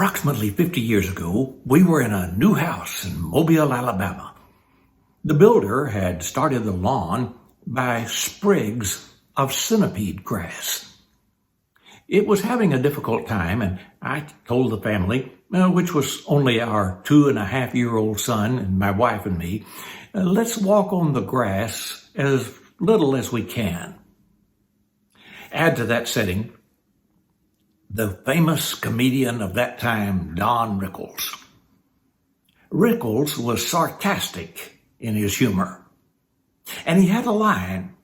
Approximately 50 years ago, we were in a new house in Mobile, Alabama. The builder had started the lawn by sprigs of centipede grass. It was having a difficult time, and I told the family, which was only our 2.5-year-old son and my wife and me, let's walk on the grass as little as we can. Add to that setting the famous comedian of that time, Don Rickles. Rickles was sarcastic in his humor, and he had a line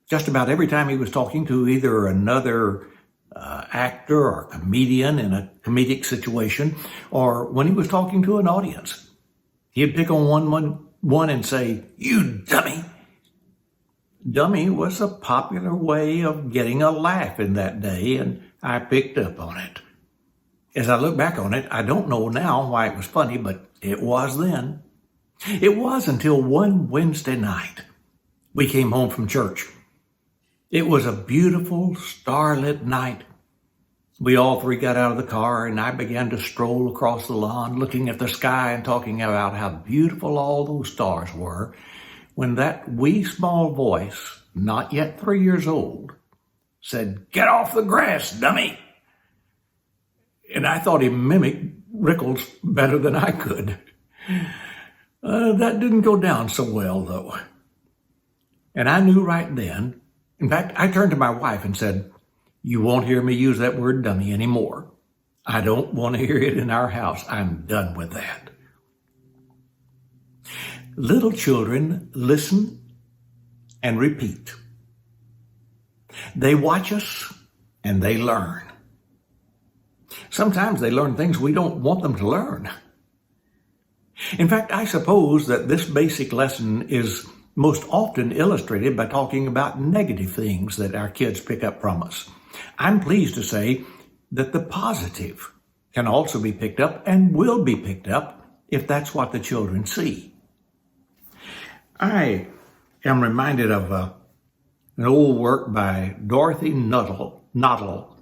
just about every time he was talking to either another actor or comedian in a comedic situation, or when he was talking to an audience. He'd pick on one and say, "You dummy." Dummy was a popular way of getting a laugh in that day, and I picked up on it. As I look back on it, I don't know now why it was funny, but it was then. It was until one Wednesday night we came home from church. It was a beautiful, starlit night. We all three got out of the car, and I began to stroll across the lawn, looking at the sky and talking about how beautiful all those stars were, when that wee small voice, not yet 3 years old, said, "Get off the grass, dummy." And I thought he mimicked Rickles better than I could. That didn't go down so well, though. And I knew right then. In fact, I turned to my wife and said, "You won't hear me use that word dummy anymore. I don't want to hear it in our house. I'm done with that." Little children listen and repeat. They watch us and they learn. Sometimes they learn things we don't want them to learn. In fact, I suppose that this basic lesson is most often illustrated by talking about negative things that our kids pick up from us. I'm pleased to say that the positive can also be picked up and will be picked up if that's what the children see. I am reminded of an old work by Dorothy Noddle.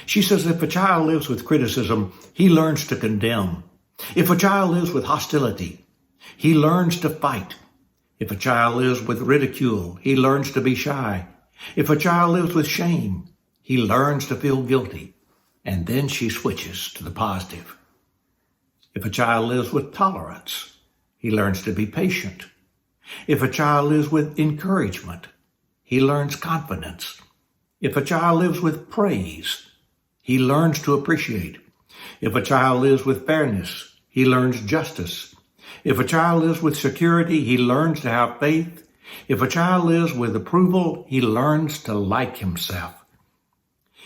She says, if a child lives with criticism, he learns to condemn. If a child lives with hostility, he learns to fight. If a child lives with ridicule, he learns to be shy. If a child lives with shame, he learns to feel guilty. And then she switches to the positive. If a child lives with tolerance, he learns to be patient. If a child lives with encouragement, he learns confidence. If a child lives with praise, he learns to appreciate. If a child lives with fairness, he learns justice. If a child lives with security, he learns to have faith. If a child lives with approval, he learns to like himself.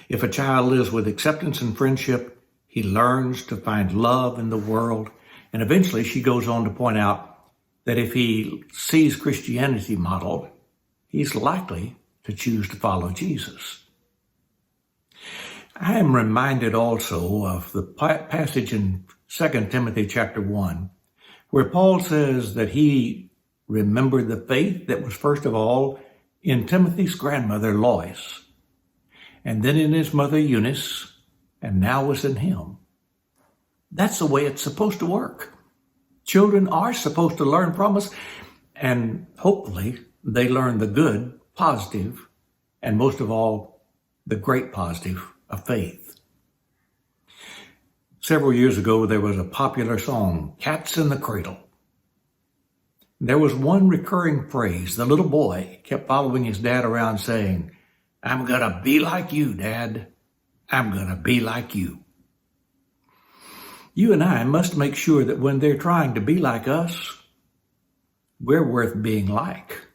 If a child lives with acceptance and friendship, he learns to find love in the world. And eventually she goes on to point out that if he sees Christianity modeled, he's likely to choose to follow Jesus. I am reminded also of the passage in 2 Timothy chapter 1, where Paul says that he remembered the faith that was first of all in Timothy's grandmother Lois, and then in his mother Eunice, and now was in him. That's the way it's supposed to work. Children are supposed to learn from us, and hopefully they learn the good, positive, and most of all, the great positive of faith. Several years ago, there was a popular song, Cats in the Cradle. There was one recurring phrase. The little boy kept following his dad around saying, "I'm gonna be like you, Dad. I'm gonna be like you." You and I must make sure that when they're trying to be like us, we're worth being like.